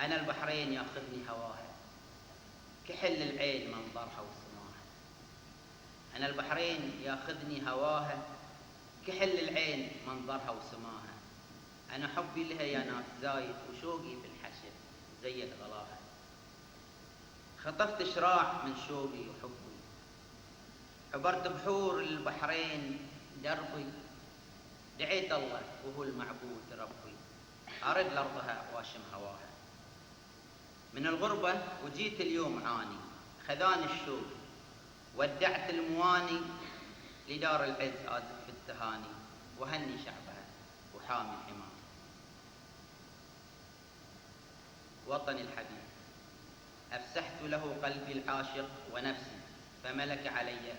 أنا البحرين ياخذني هواها، كحل العين منظرها وسماها. أنا البحرين ياخذني هواها، كحل العين منظرها وسماها. أنا حبي لها يا ناس زايد، وشوقي في الحشر زي غلاها. خطفت شراع من شوقي وحبي، عبرت بحور البحرين دربي. دعيت الله وهو المعبود ربي، أرد لأرضها واشم هواها. من الغربة وجيت اليوم عاني، خذاني الشوق ودعت المواني. لدار العز آزف التهاني، وهني شعبها وحامي حماها. وطني الحبيب أفسحت له قلبي العاشق ونفسي، فملك علي